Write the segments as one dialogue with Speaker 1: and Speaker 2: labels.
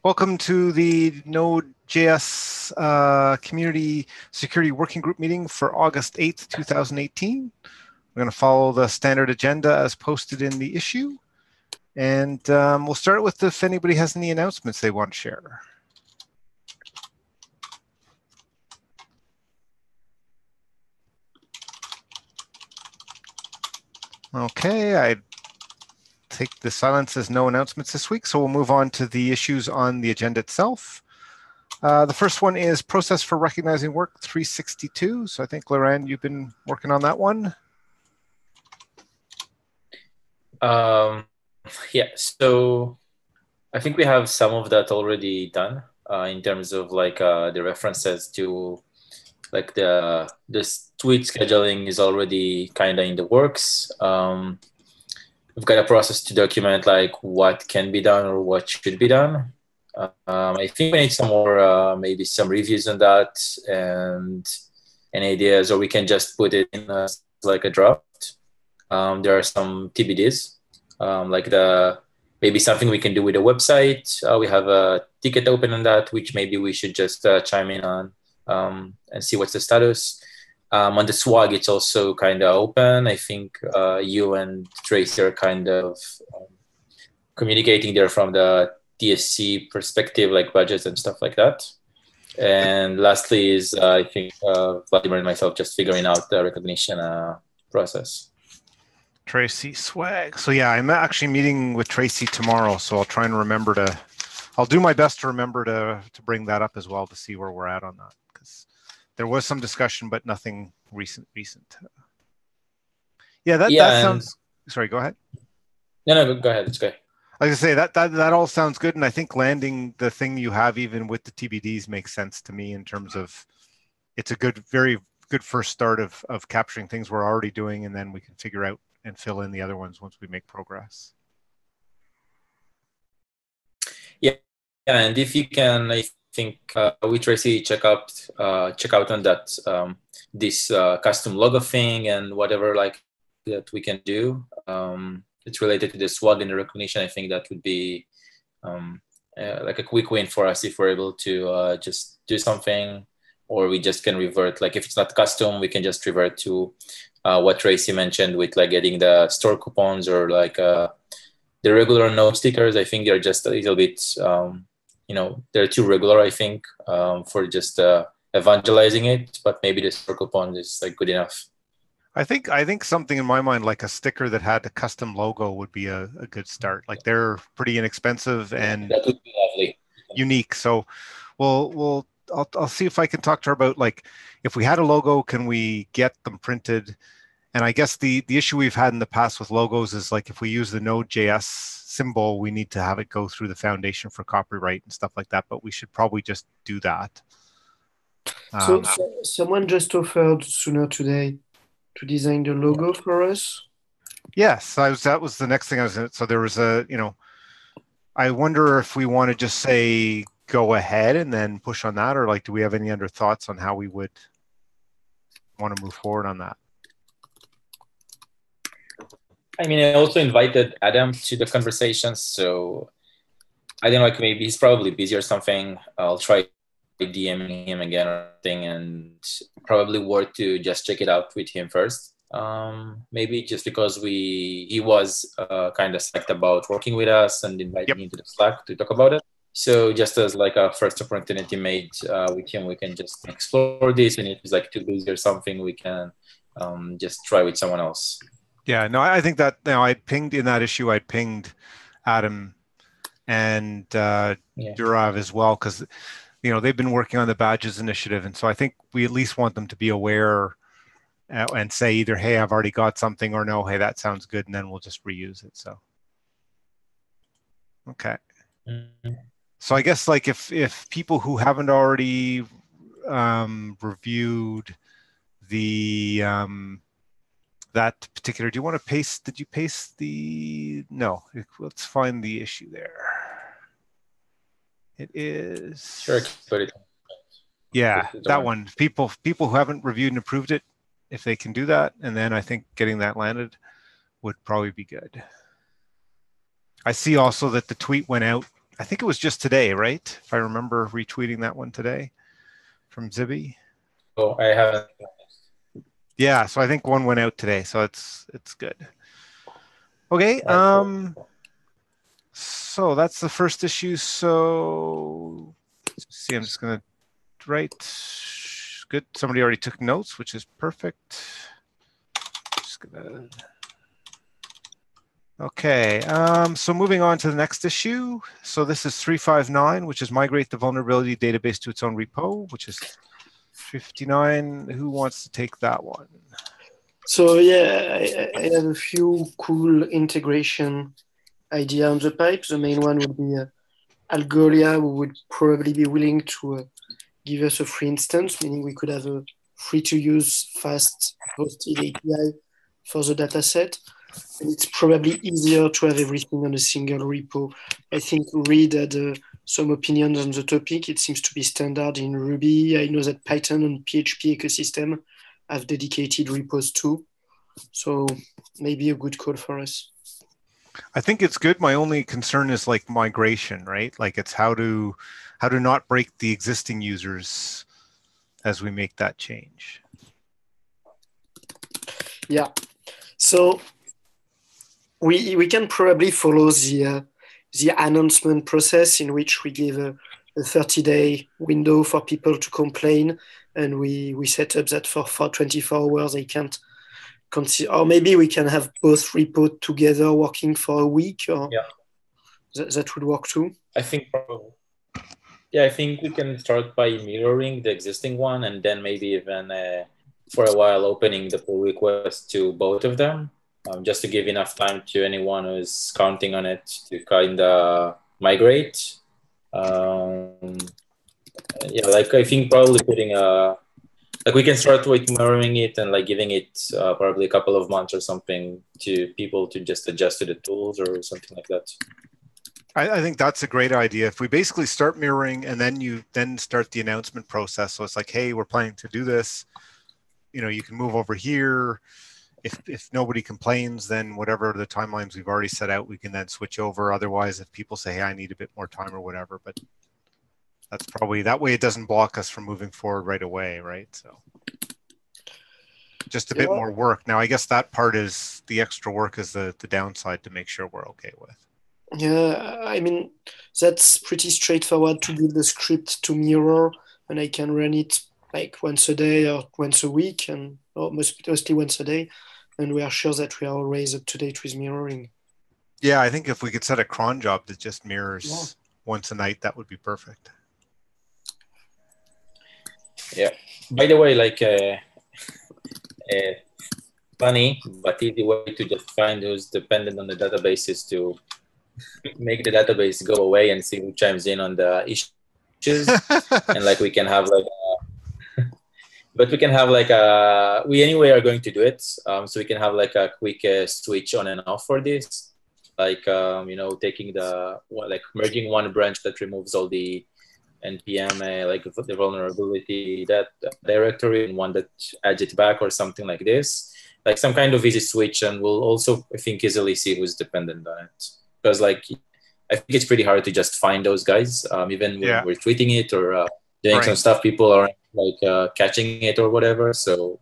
Speaker 1: Welcome to the node.js Community Security Working Group meeting for August 8th, 2018. We're going to follow the standard agenda as posted in the issue. And we'll start with if anybody has any announcements they want to share. Okay, I take the silence as no announcements this week, so we'll move on to the issues on the agenda itself. The first one is process for recognizing work 362. So I think, Laurent, you've been working on that one.
Speaker 2: Yeah, so I think we have some of that already done in terms of like the references to like the tweet scheduling is already kind of in the works. We've got a process to document like what can be done or what should be done. I think we need some more, maybe some reviews on that and ideas, or we can just put it in as like a draft. There are some TBDs, like maybe something we can do with the website. We have a ticket open on that, which maybe we should just chime in on and see what's the status. On the swag, it's also kind of open. I think you and Tracy are kind of communicating there from the TSC perspective, like budgets and stuff like that. And lastly is, I think, Vladimir and myself just figuring out the recognition process.
Speaker 1: Tracy, swag. So yeah, I'm actually meeting with Tracy tomorrow, so I'll try and remember to, I'll do my best to remember to bring that up as well to see where we're at on that, because there was some discussion, but nothing recent. Yeah, that sounds, sorry, go ahead.
Speaker 2: No, go ahead, it's good.
Speaker 1: Like I say, that all sounds good, and I think landing the thing you have even with the TBDs makes sense to me in terms of it's a good, very good first start of capturing things we're already doing, and then we can figure out and fill in the other ones once we make progress.
Speaker 2: Yeah, and if you can, I think we Tracy check out on that this custom logo thing and whatever like that we can do. It's related to the swag and the recognition. I think that would be like a quick win for us if we're able to just do something, or we just can revert. Like if it's not custom, we can just revert to what Tracy mentioned with like getting the store coupons or like the regular node stickers. I think they're just a little bit, they're too regular, I think, for just evangelizing it, but maybe the store coupon is like good enough.
Speaker 1: I think something in my mind, like a sticker that had a custom logo would be a good start. Like they're pretty inexpensive and
Speaker 2: that would be lovely.
Speaker 1: Unique. So I'll see if I can talk to her about like, if we had a logo, can we get them printed? And I guess the issue we've had in the past with logos is like, if we use the node.js symbol, we need to have it go through the foundation for copyright and stuff like that, but we should probably just do that.
Speaker 3: So someone just offered sooner today to design the logo for us.
Speaker 1: Yes, that was the next thing I was in. So there was I wonder if we want to just say, go ahead and then push on that, or like, do we have any other thoughts on how we would want to move forward on that?
Speaker 2: I mean, I also invited Adam to the conversation, so I think like maybe he's probably busy or something. I'll try DMing him again or something, and probably worth to just check it out with him first. Maybe just because he was kind of psyched about working with us and inviting him to the Slack to talk about it. So just as like a first opportunity made with him, we can just explore this, and if it's like too busy or something, we can just try with someone else.
Speaker 1: Yeah, no, I think that I pinged in that issue. I pinged Adam and Durav as well, because they've been working on the badges initiative, and so I think we at least want them to be aware and say either, hey, I've already got something, or no, hey, that sounds good, and then we'll just reuse it. So okay. So I guess like if people who haven't already reviewed the that particular, do you want to paste? Did you paste the? No. Let's find the issue there. It is.
Speaker 2: Sure, put it.
Speaker 1: Yeah, that one. People who haven't reviewed and approved it, if they can do that, and then I think getting that landed would probably be good. I see also that the tweet went out I think it was just today, right? If I remember retweeting that one today from Zibby.
Speaker 2: Oh, I haven't.
Speaker 1: Yeah, so I think one went out today, so it's good. Okay. So that's the first issue. So let's see, I'm just gonna write. Good. Somebody already took notes, which is perfect. Just gonna. Okay. So moving on to the next issue. So this is 359, which is migrate the vulnerability database to its own repo, which is 359. Who wants to take that one?
Speaker 3: So yeah, I have a few cool integration idea on the pipe. The main one would be Algolia, who would probably be willing to give us a free instance, meaning we could have a free-to-use, fast hosted API for the dataset. And it's probably easier to have everything on a single repo. I think Reed had some opinions on the topic. It seems to be standard in Ruby. I know that Python and PHP ecosystem have dedicated repos too. So maybe a good call for us.
Speaker 1: I think it's good. My only concern is like migration, right? Like it's how to not break the existing users as we make that change.
Speaker 3: Yeah. So we can probably follow the announcement process in which we give a 30-day window for people to complain, and we set up that for 24 hours they can't consider, or maybe we can have both repos together working for a week, or that would work too.
Speaker 2: I think probably. Yeah, I think we can start by mirroring the existing one, and then maybe even for a while opening the pull request to both of them, just to give enough time to anyone who's counting on it to kind of migrate. Yeah, like I think probably putting like we can start with mirroring it and like giving it probably a couple of months or something to people to just adjust to the tools or something like that.
Speaker 1: I think that's a great idea. If we basically start mirroring and then you start the announcement process. So it's like, hey, we're planning to do this. You know, you can move over here. If nobody complains, then whatever the timelines we've already set out, we can then switch over. Otherwise, if people say, hey, I need a bit more time or whatever, but that's probably that way it doesn't block us from moving forward right away, right? So just a bit more work. Now, I guess that part is the extra work is the downside to make sure we're okay with.
Speaker 3: Yeah, I mean, that's pretty straightforward to build the script to mirror, and I can run it like once a day or once a week, and or mostly once a day, and we are sure that we are always up to date with mirroring.
Speaker 1: Yeah, I think if we could set a cron job that just mirrors once a night, that would be perfect.
Speaker 2: Yeah. By the way, like funny but easy way to just find who's dependent on the database is to make the database go away and see who chimes in on the issues. And like we can have like but we can have like we anyway are going to do it, so we can have like a quick switch on and off for this, like you know, taking like merging one branch that removes all the npm like the vulnerability that directory and one that adds it back or something like this, like some kind of easy switch, and we'll also I think easily see who's dependent on it, because like I think it's pretty hard to just find those guys, even when we're tweeting it or doing some stuff, people aren't like catching it or whatever. So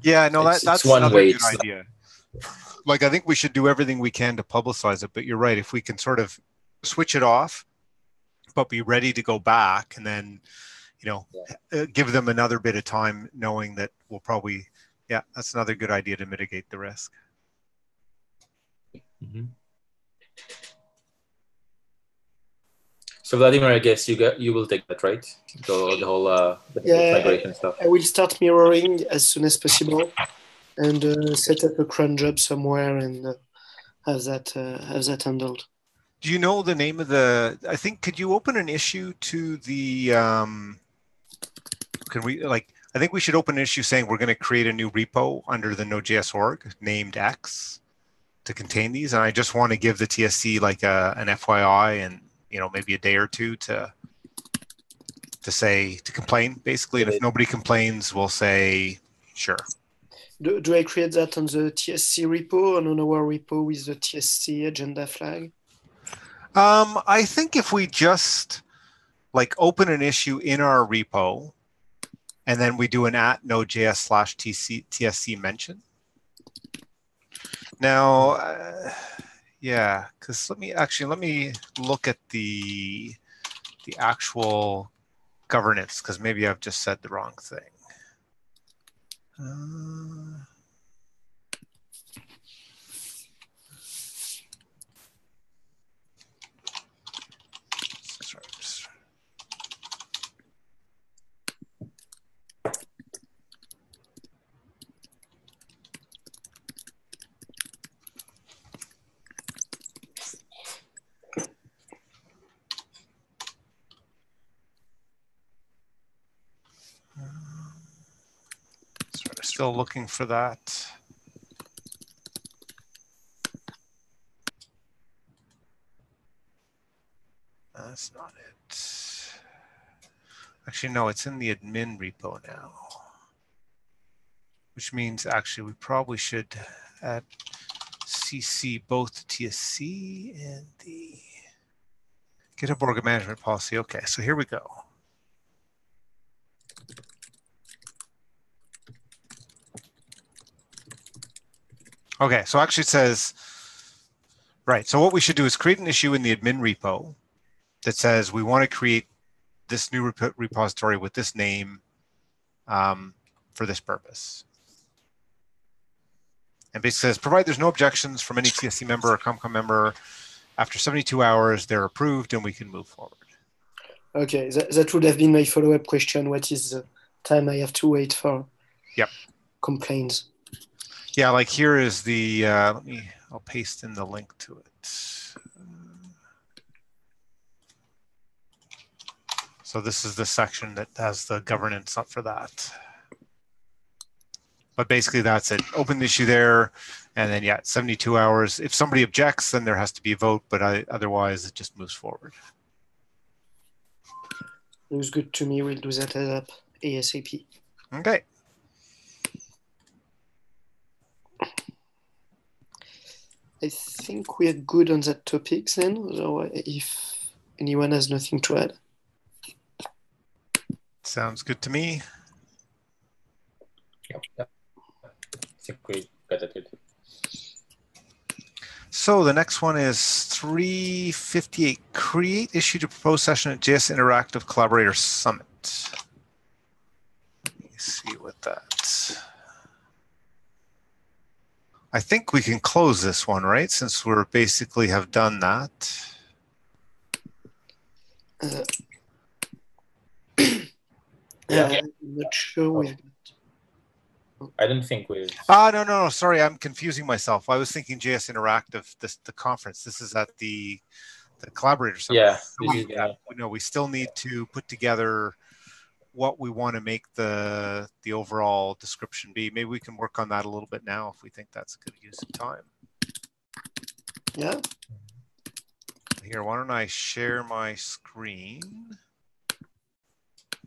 Speaker 1: yeah, no, that's
Speaker 2: one
Speaker 1: another
Speaker 2: way.
Speaker 1: Good idea. Like I think we should do everything we can to publicize it, but you're right. If we can sort of switch it off, but be ready to go back, and then you know give them another bit of time, knowing that we'll probably that's another good idea to mitigate the risk.
Speaker 2: Mm-hmm. So Vladimir, I guess you will take that, right? The whole migration stuff.
Speaker 3: I will start mirroring as soon as possible, and set up a cron job somewhere and have that handled.
Speaker 1: Do you know the name of the? I think could you open an issue to the? Can we like? I think we should open an issue saying we're going to create a new repo under the Node.js org named X to contain these, and I just want to give the TSC like an FYI and maybe a day or two to complain basically, and if nobody complains, we'll say sure.
Speaker 3: Do I create that on the TSC repo or on our repo with the TSC agenda flag?
Speaker 1: I think if we just like open an issue in our repo, and then we do an @node.js/tsc mention. Now, yeah, because let me look at the actual governance, because maybe I've just said the wrong thing. Still looking for that. That's not it. Actually, no, it's in the admin repo now. Which means actually we probably should add CC both the TSC and the GitHub org management policy. Okay, so here we go. Okay, so actually it says, right, so what we should do is create an issue in the admin repo that says we want to create this new repository with this name for this purpose. And basically says, provide there's no objections from any TSC member or ComCom member, after 72 hours, they're approved and we can move forward.
Speaker 3: Okay, that would have been my follow-up question. What is the time I have to wait for complaints?
Speaker 1: Yeah, like here is the, I'll paste in the link to it. So this is the section that has the governance up for that. But basically that's it. Open the issue there, and then 72 hours. If somebody objects, then there has to be a vote, but otherwise it just moves forward.
Speaker 3: Looks good to me. We'll do that ASAP.
Speaker 1: Okay.
Speaker 3: I think we are good on that topic then, so if anyone has nothing to add.
Speaker 1: Sounds good to me.
Speaker 2: Yeah. I think we got it good.
Speaker 1: So the next one is 358. Create issue to propose session at JS Interactive Collaborator Summit. Let me see what that. I think we can close this one, right? Since we're basically have done that.
Speaker 2: Yeah.
Speaker 3: I'm not sure we've.
Speaker 2: I don't think we've.
Speaker 1: No. Sorry, I'm confusing myself. I was thinking JS Interactive, the conference. This is at the Collaborator Summit.
Speaker 2: Yeah.
Speaker 1: So we still need to put together what we want to make the overall description be. Maybe we can work on that a little bit now if we think that's a good use of time.
Speaker 3: Yeah.
Speaker 1: Here, why don't I share my screen?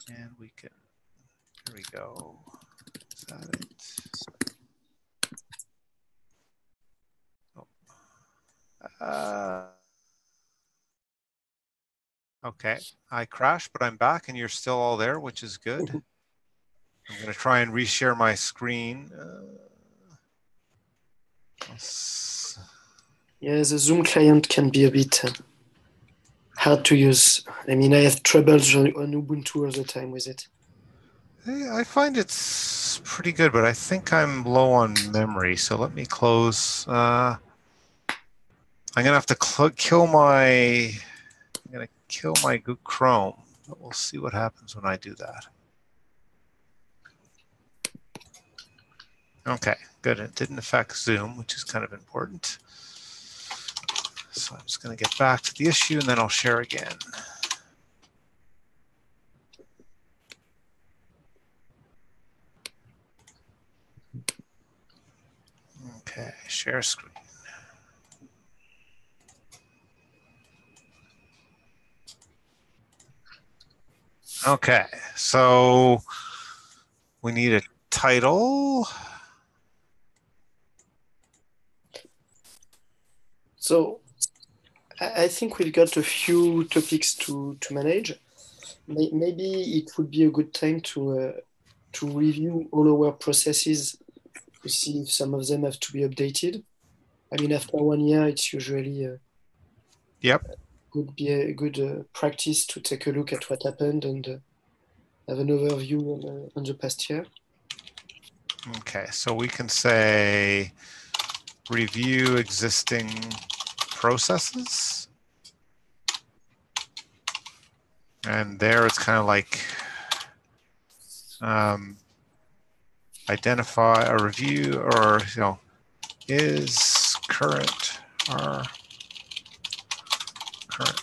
Speaker 1: And we can, here we go. Is that it? Oh. Okay, I crashed, but I'm back and you're still all there, which is good. I'm going to try and reshare my screen.
Speaker 3: Yeah, the Zoom client can be a bit hard to use. I mean, I have troubles on Ubuntu all the time with it.
Speaker 1: I find it's pretty good, but I think I'm low on memory. So let me close. I'm going to have to kill my Google Chrome, but we'll see what happens when I do that. Okay, good. It didn't affect Zoom, which is kind of important. So I'm just going to get back to the issue and then I'll share again. Okay, share screen. Okay, so we need a title.
Speaker 3: So I think we've got a few topics to manage. Maybe it would be a good time to review all our processes to see if some of them have to be updated. I mean, after 1 year, it's usually
Speaker 1: Yep.
Speaker 3: Could be a good practice to take a look at what happened and have an overview on the past year.
Speaker 1: Okay, so we can say review existing processes. And there it's kind of like identify a review, or is current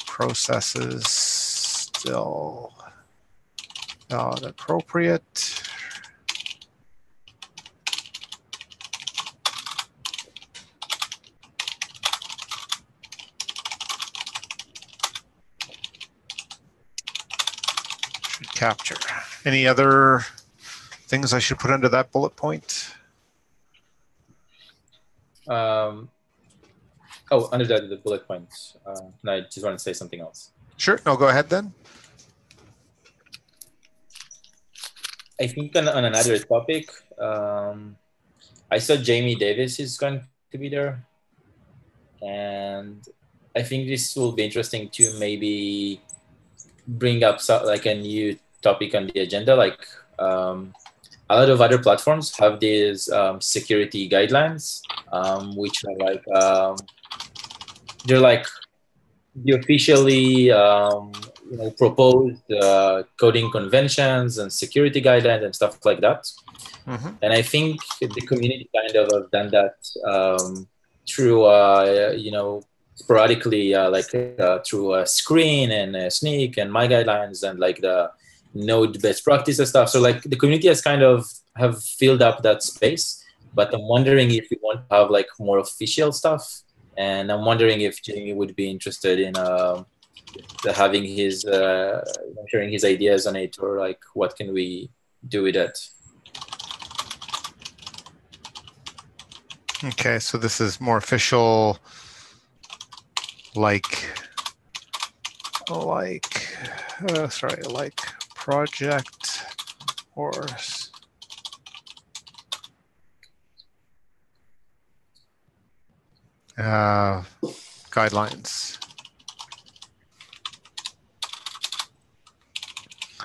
Speaker 1: processes still appropriate? Should capture. Any other things I should put under that bullet point?
Speaker 2: Under the bullet points. No, I just want to say something else.
Speaker 1: Sure. No, go ahead then.
Speaker 2: I think on another topic, I saw Jamie Davis is going to be there. And I think this will be interesting to maybe bring up like a new topic on the agenda. Like a lot of other platforms have these security guidelines, which are like, they're like the officially proposed coding conventions and security guidelines and stuff like that. Mm-hmm. And I think the community kind of have done that through sporadically, through Screen and Sneak and My Guidelines and like the Node best practices stuff. So like the community has kind of have filled up that space, but I'm wondering if we want to have like more official stuff. And I'm wondering if Jamie would be interested in having his sharing his ideas on it, or like what can we do with it.
Speaker 1: Okay, so this is more official, like project or guidelines.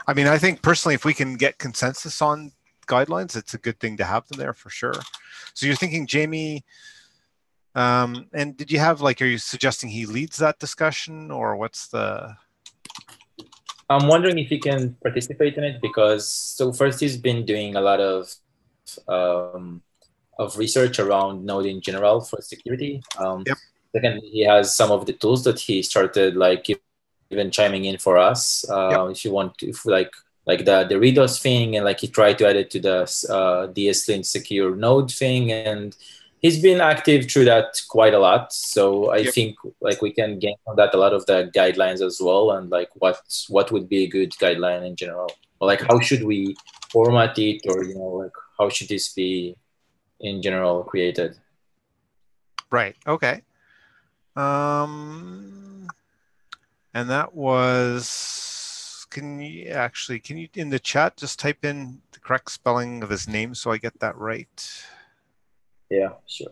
Speaker 1: I mean, I think personally, if we can get consensus on guidelines, it's a good thing to have them there for sure. So you're thinking, Jamie, and did you have are you suggesting he leads that discussion, or what's the?
Speaker 2: I'm wondering if he can participate in it, because so first he's been doing a lot of research around Node in general for security.
Speaker 1: Yep.
Speaker 2: Second, he has some of the tools that he started even chiming in for us. If you want to, like the redos thing, and he tried to add it to the DSLint secure node thing, and he's been active through that quite a lot. So I think we can gain from that a lot of the guidelines as well, and what would be a good guideline in general, or how should we format it, or how should this be in general created.
Speaker 1: Right. Okay. And that was, can you in the chat just type in the correct spelling of his name so I get that right?
Speaker 2: Yeah, sure.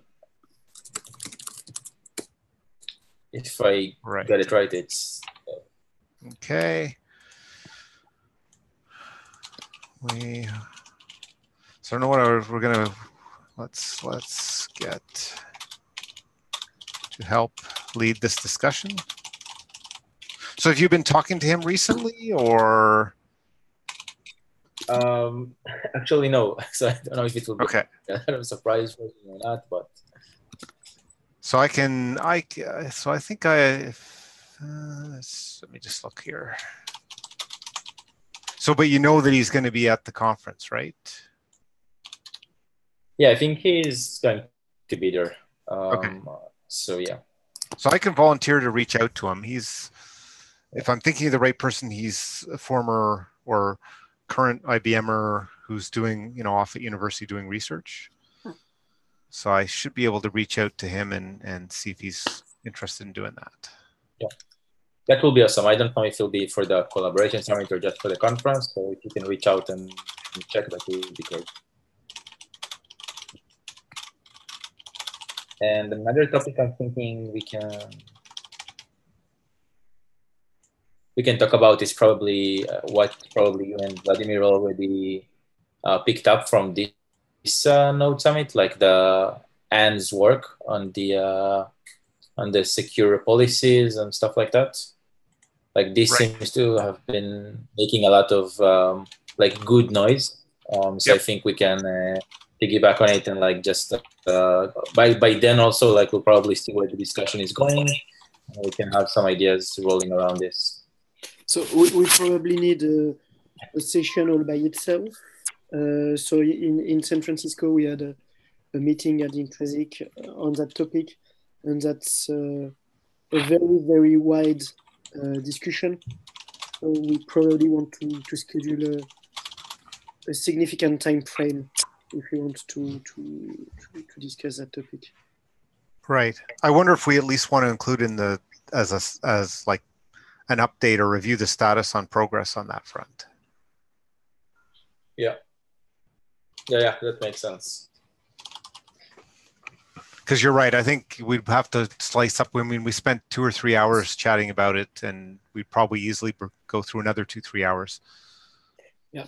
Speaker 2: If I got it right, it's...
Speaker 1: Okay. So I don't know what we're going to, let's get to help lead this discussion. So have you been talking to him recently, or?
Speaker 2: Actually, no. So I don't know if it will be
Speaker 1: a
Speaker 2: surprise for you or not, but.
Speaker 1: So I think let me just look here. So, but you know that he's going to be at the conference, right?
Speaker 2: Yeah, I think he's going to be there. So yeah.
Speaker 1: So I can volunteer to reach out to him. If I'm thinking of the right person, he's a former or current IBMer who's doing, off at university doing research. So I should be able to reach out to him and see if he's interested in doing that.
Speaker 2: That will be awesome. I don't know if it'll be for the collaboration summit or just for the conference. So if you can reach out and check, that would be great. And another topic I'm thinking we can talk about is probably what you and Vladimir already picked up from this Node Summit, like Anne's work on the secure policies and stuff like that. Like this seems to have been making a lot of like good noise. So I think we can piggyback on it and like just by then also like we'll probably see where the discussion is going. We can have some ideas rolling around this.
Speaker 3: So we probably need a session all by itself. So in San Francisco, we had a meeting at Intrinsic on that topic, and that's a very, very wide discussion. So we probably want to schedule a significant time frame if we want to discuss that topic.
Speaker 1: Right. I wonder if we at least want to include in the as like an update or review the status on progress on that front.
Speaker 2: Yeah, that makes sense.
Speaker 1: Because you're right. I think we'd have to slice up. I mean, we spent 2 or 3 hours chatting about it, and we'd probably easily go through another 2-3 hours.
Speaker 3: Yeah.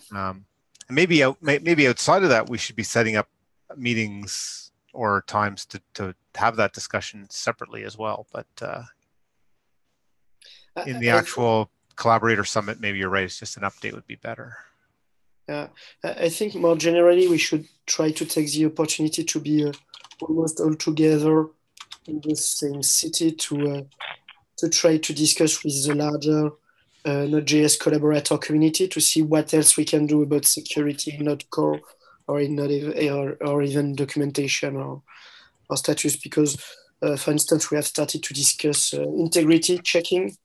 Speaker 1: Maybe outside of that, we should be setting up meetings or times to have that discussion separately as well. But in the actual collaborator summit, maybe you're right. It's just an update would be better.
Speaker 3: I think more generally, we should try to take the opportunity to be almost all together in the same city to try to discuss with the larger node.js collaborator community to see what else we can do about security in Node core or in Node or even documentation or status. Because, for instance, we have started to discuss integrity checking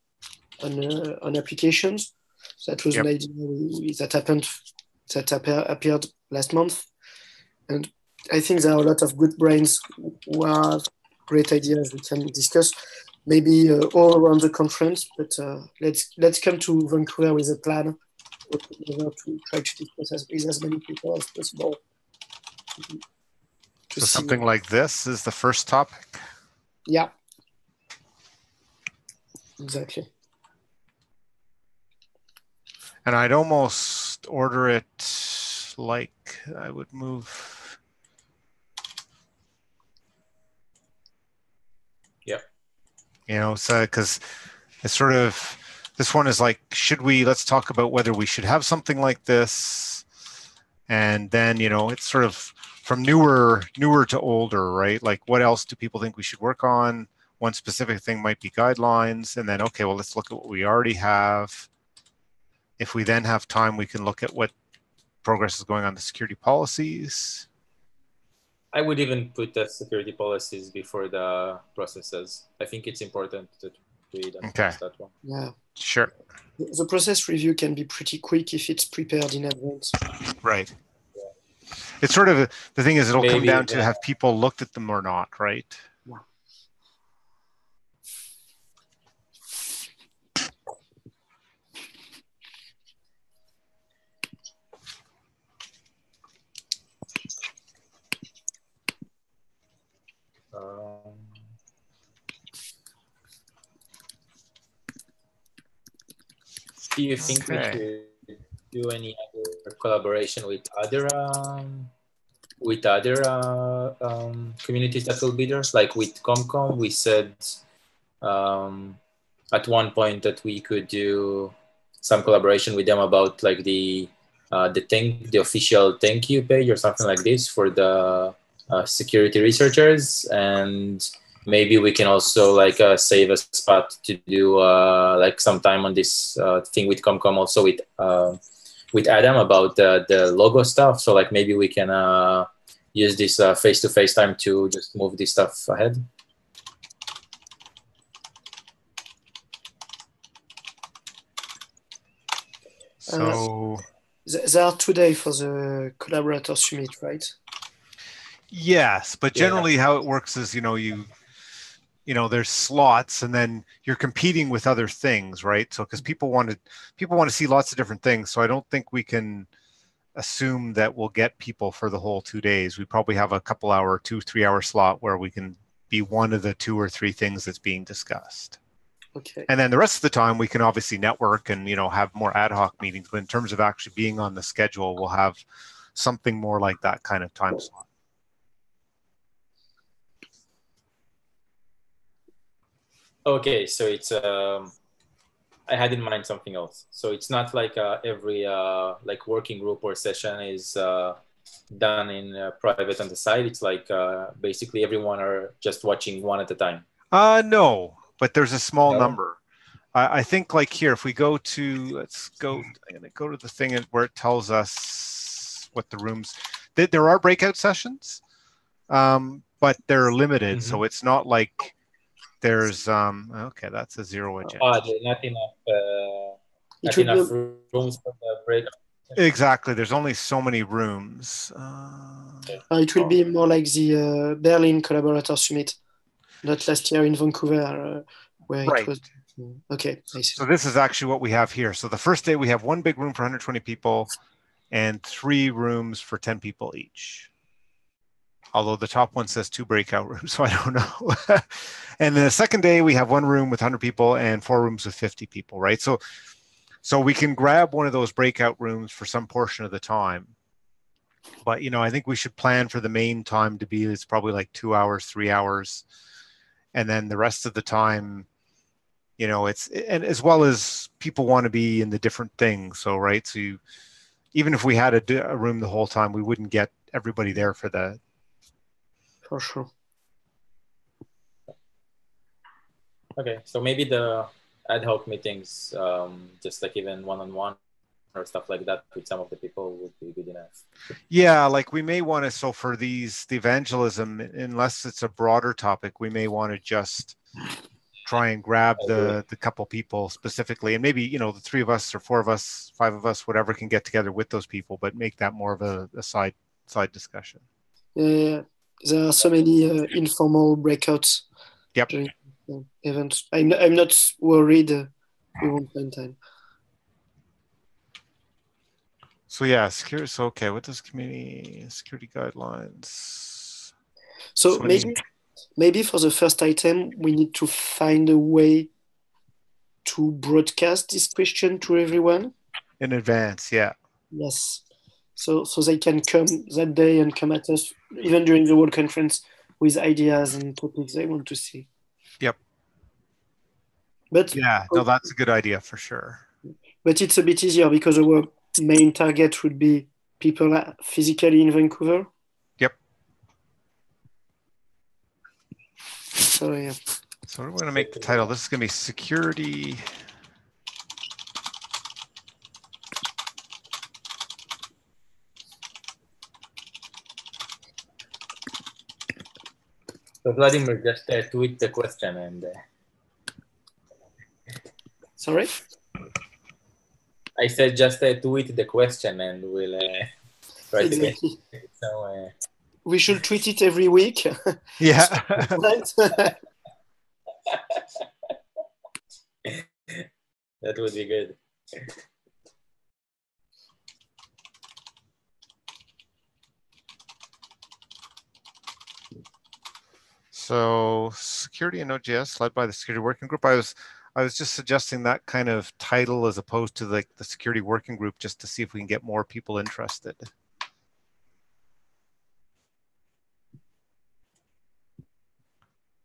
Speaker 3: on applications. So that was an idea that appeared last month, and I think there are a lot of good brains who have great ideas we can discuss, maybe all around the conference. But let's come to Vancouver with a plan to try to discuss with as many people as possible.
Speaker 1: So something like this is the first topic?
Speaker 3: Yeah, exactly.
Speaker 1: And I'd almost order it like I would move.
Speaker 2: Yeah.
Speaker 1: You know, so because it's sort of, this one is like, let's talk about whether we should have something like this. And then, you know, it's sort of from newer to older, right? Like what else do people think we should work on? One specific thing might be guidelines. And then, okay, well, let's look at what we already have. If we then have time, we can look at what progress is going on the security policies.
Speaker 2: I would even put the security policies before the processes. I think it's important to read and test that one.
Speaker 3: Yeah.
Speaker 1: Sure.
Speaker 3: The process review can be pretty quick if it's prepared in advance.
Speaker 1: Right. Yeah. It's sort of, the thing is, it'll come down to have people looked at them or not, right?
Speaker 3: Yeah.
Speaker 2: Do you think we should do any other collaboration with other communities that will be there? Like with ComCom, we said at one point that we could do some collaboration with them about like the official thank you page or something like this for the security researchers, and maybe we can also like save a spot to do like some time on this thing with ComCom also with Adam about the logo stuff. So like maybe we can use this face-to-face time to just move this stuff ahead.
Speaker 1: So
Speaker 3: there are 2 days for the collaborator summit, right?
Speaker 1: Yes, but generally how it works is, you know, there's slots, and then you're competing with other things, right? So because people want to see lots of different things, so I don't think we can assume that we'll get people for the whole 2 days. We probably have a couple hour, 2-3 hour slot where we can be one of the 2 or 3 things that's being discussed.
Speaker 3: Okay.
Speaker 1: And then the rest of the time we can obviously network and have more ad hoc meetings, but in terms of actually being on the schedule, we'll have something more like that kind of time slot.
Speaker 2: Okay, so it's I had in mind something else. So it's not like every like working group or session is done in private on the side. It's like basically everyone are just watching one at a time.
Speaker 1: No, but there's a small number. I think like here, if we go to, I'm going to go to the thing where it tells us what the rooms, there are breakout sessions, but they're limited. So it's not like there's, okay, that's a 0 agenda.
Speaker 2: There's not enough rooms for the breakout.
Speaker 1: Exactly. There's only so many rooms.
Speaker 3: It will be more like the Berlin Collaborator Summit, not last year in Vancouver, where it was. Okay, I see.
Speaker 1: So this is actually what we have here. So the first day we have one big room for 120 people and 3 rooms for 10 people each. Although the top one says 2 breakout rooms, so I don't know. And then the second day we have 1 room with 100 people and 4 rooms with 50 people, right? So we can grab one of those breakout rooms for some portion of the time. But, I think we should plan for the main time to be, it's probably like 2 hours, 3 hours. And then the rest of the time, and as well as people want to be in the different things. So, right. So even if we had a room the whole time, we wouldn't get everybody there for that.
Speaker 3: For sure.
Speaker 2: Okay. So maybe the ad hoc meetings, just like even one-on-one or stuff like that with some of the people would be good enough.
Speaker 1: Yeah. Like we may want to, so for the evangelism, unless it's a broader topic, we may want to just try and grab the couple people specifically, and maybe the 3 of us or 4 of us, 5 of us, whatever, can get together with those people, but make that more of a side discussion.
Speaker 3: Yeah, there are so many informal breakouts during events. I'm not worried we won't find time.
Speaker 1: So yeah, security. So okay, what does community security guidelines?
Speaker 3: So maybe for the first item, we need to find a way to broadcast this question to everyone
Speaker 1: in advance. Yeah.
Speaker 3: Yes. So they can come that day and come at us even during the World Conference with ideas and topics they want to see.
Speaker 1: Yep.
Speaker 3: But
Speaker 1: yeah, no, that's a good idea for sure.
Speaker 3: But it's a bit easier because our main target would be people physically in Vancouver.
Speaker 1: Yep.
Speaker 3: So yeah.
Speaker 1: So we're going to make the title. This is going to be security.
Speaker 2: So Vladimir, just tweet the question and.
Speaker 3: Sorry.
Speaker 2: I said just tweet the question and we'll try to get it. So,
Speaker 3: we should tweet it every week.
Speaker 1: Yeah.
Speaker 2: That would be good.
Speaker 1: So security in Node.js led by the security working group. I was just suggesting that kind of title as opposed to like the security working group, just to see if we can get more people interested.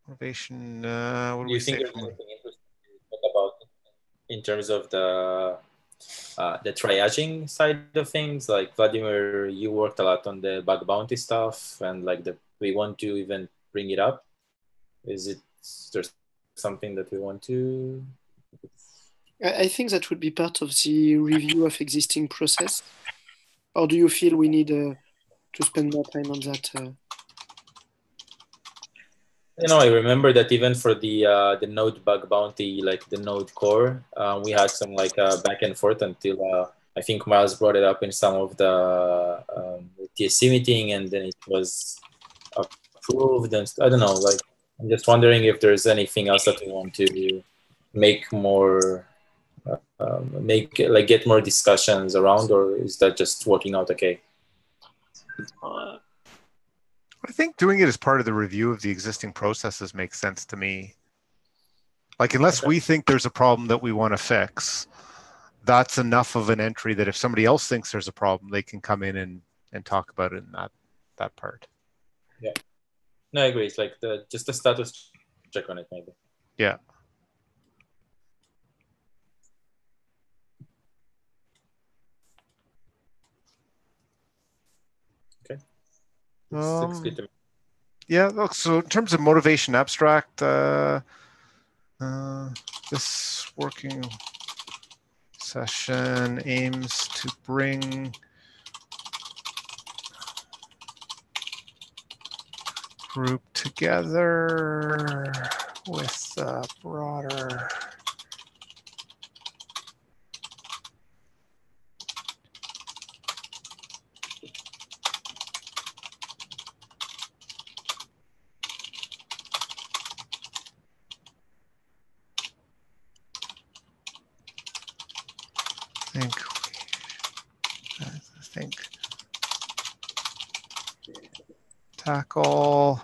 Speaker 1: Motivation. What do you think
Speaker 2: there's anything interesting to talk about in terms of the triaging side of things? Like Vladimir, you worked a lot on the bug bounty stuff, and like we want to even bring it up. Is there something that we want to?
Speaker 3: I think that would be part of the review of existing process. Or do you feel we need to spend more time on that?
Speaker 2: I remember that even for the node bug bounty, like the node core, we had some like back and forth until I think Miles brought it up in some of the TSC meeting, and then it was approved. And I don't know, like I'm just wondering if there's anything else that we want to make more, get more discussions around, or is that just working out okay?
Speaker 1: I think doing it as part of the review of the existing processes makes sense to me. Like, unless we think there's a problem that we want to fix, that's enough of an entry that if somebody else thinks there's a problem, they can come in and talk about it in that part.
Speaker 2: Yeah. No, I agree. It's like just the status check on it, maybe.
Speaker 1: Yeah.
Speaker 2: Okay. Looks good to me.
Speaker 1: Yeah, look, so in terms of motivation abstract, this working session aims to bring group together with a broader tackle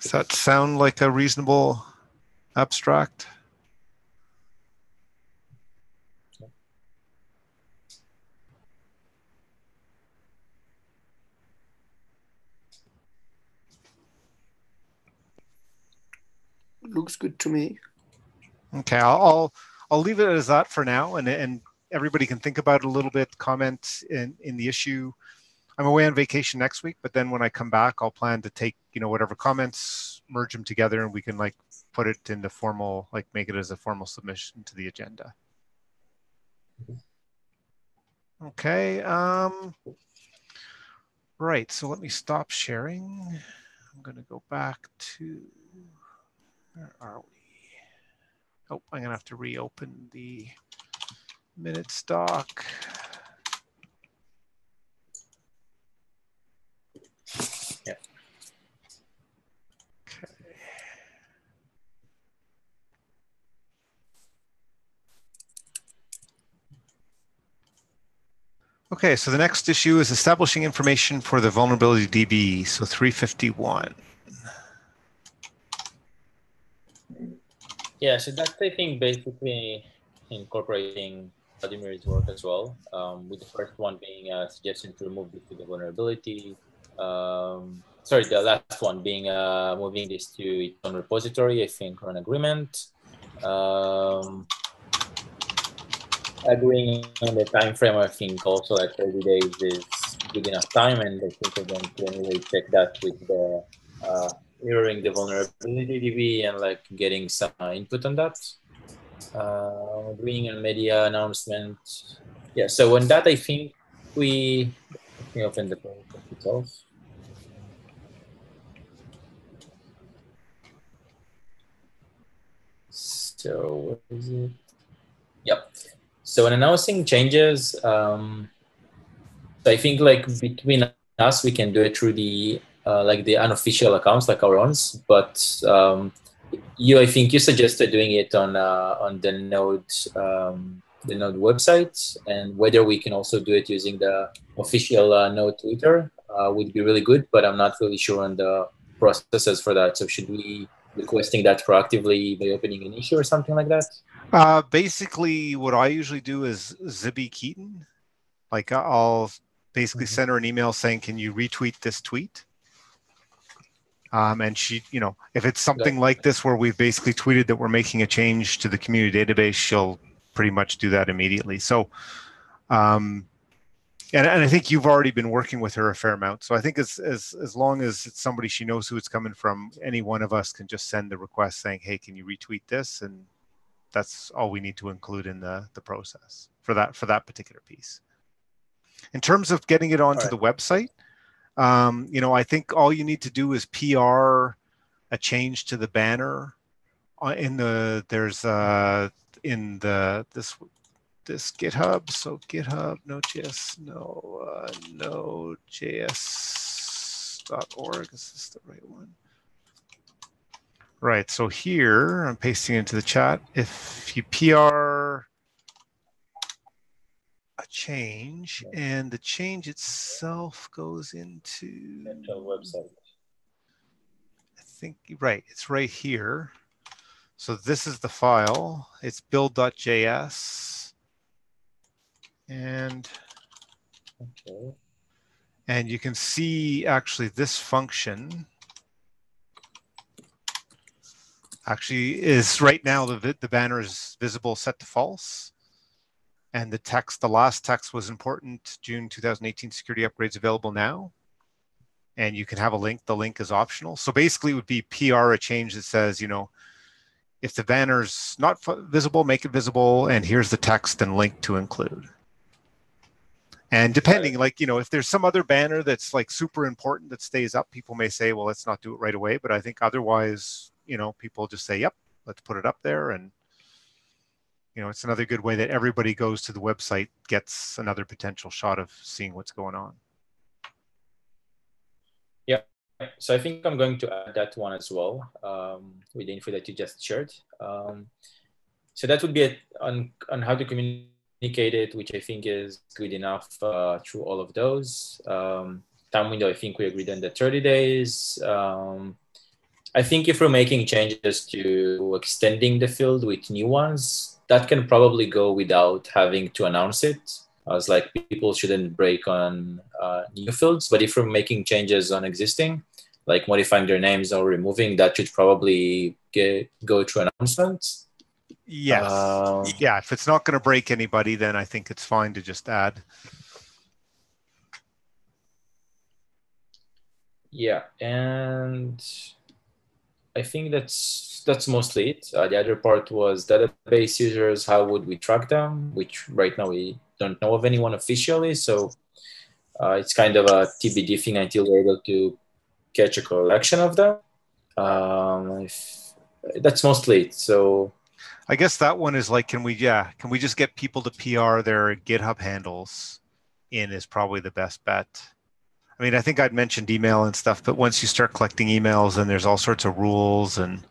Speaker 1: Does that sound like a reasonable abstract?
Speaker 3: Looks good to me.
Speaker 1: Okay, I'll leave it as that for now, and everybody can think about it a little bit, comment in the issue. I'm away on vacation next week, but then when I come back, I'll plan to take, whatever comments, merge them together, and we can put it into formal, make it as a formal submission to the agenda. Okay. Right. So let me stop sharing. I'm going to go back to, where are we? Oh, I'm going to have to reopen the minutes doc.
Speaker 2: Yeah.
Speaker 1: Okay, so the next issue is establishing information for the vulnerability DB, so 351.
Speaker 2: Yeah, so that's, I think, basically incorporating Vladimir's work as well, with the first one being a suggestion to remove this to the vulnerability. Sorry, the last one being moving this to its own repository, I think, or an agreement. Agreeing on the time frame, I think also 30 days is good enough time, and I think we're going to anyway check that with the mirroring the vulnerability DB and getting some input on that. Agreeing on media announcement. Yeah, so on that, I think let me open the process itself. So what is it? Yep. So when announcing changes, so I think between us, we can do it through the the unofficial accounts, like our own. But I think you suggested doing it on the Node website, and whether we can also do it using the official Node Twitter would be really good. But I'm not really sure on the processes for that. So should we requesting that proactively by opening an issue or something like that?
Speaker 1: Basically, what I usually do is Zibby Keaton. I'll basically send her an email saying, "Can you retweet this tweet?" And she, if it's something like this where we've basically tweeted that we're making a change to the community database, she'll pretty much do that immediately. So, and I think you've already been working with her a fair amount. So I think as long as it's somebody she knows who it's coming from, any one of us can just send the request saying, hey, can you retweet this? And that's all we need to include in the process for that particular piece. In terms of getting it onto the website, you know, I think all you need to do is PR a change to the banner in the this GitHub. So GitHub node.js node.js.org. Is this the right one? Right. So here I'm pasting into the chat. If you PR a change and the change itself goes into
Speaker 2: the website.
Speaker 1: I think right. It's right here. So this is the file. It's build.js. And you can see actually this function actually is right now the banner is visible set to false. And the text, the last text was important, June 2018 security upgrades available now. And you can have a link. The link is optional. So basically it would be PR a change that says, you know, if the banner's not visible, make it visible. And here's the text and link to include. And depending, like, you know, if there's some other banner that's like super important that stays up, people may say, well, let's not do it right away. But I think otherwise, you know, people just say, yep, let's put it up there. And, you know, it's another good way that everybody goes to the website, gets another potential shot of seeing what's going on.
Speaker 2: Yeah. So I think I'm going to add that one as well with the info that you just shared. So that would be it on how to communicate it, which I think is good enough through all of those. Time window, I think we agreed on the 30 days. I think if we're making changes to extending the field with new ones, that can probably go without having to announce it. As like people shouldn't break on new fields, but if we're making changes on existing, like modifying their names or removing, that should probably go through announcements.
Speaker 1: Yes. Yeah, if it's not going to break anybody, then I think it's fine to just add.
Speaker 2: Yeah, and I think that's mostly it. The other part was database users. How would we track them? Which right now we don't know of anyone officially, so it's kind of a TBD thing until we're able to catch a collection of them. That's mostly it. So
Speaker 1: I guess that one is like, can we just get people to PR their GitHub handles in is probably the best bet. I mean, I think I'd mentioned email and stuff, but once you start collecting emails, then there's all sorts of rules and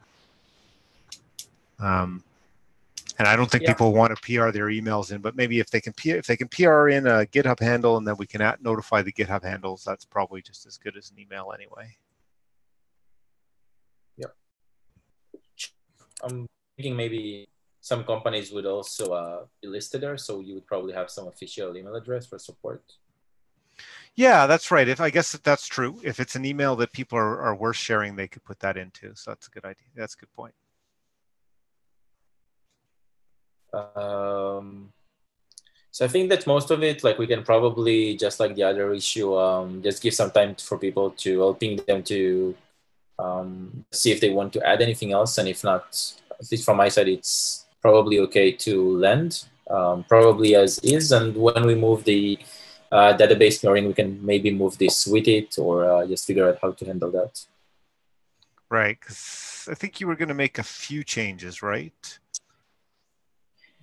Speaker 1: I don't think people want to PR their emails in, but maybe if they can PR in a GitHub handle and then we can notify the GitHub handles, that's probably just as good as an email anyway.
Speaker 2: Yeah. I'm thinking maybe some companies would also be listed there, so you would probably have some official email address for support.
Speaker 1: Yeah, that's right. I guess that's true. If it's an email that people are worth sharing, they could put that into. So that's a good idea. That's a good point.
Speaker 2: So I think that most of it, like we can probably, just like the other issue, just give some time for people to ping them to see if they want to add anything else. And if not, at least from my side, it's probably okay to lend, probably as is. And when we move the database mirroring, we can maybe move this with it or just figure out how to handle that.
Speaker 1: Right, because I think you were going to make a few changes, right?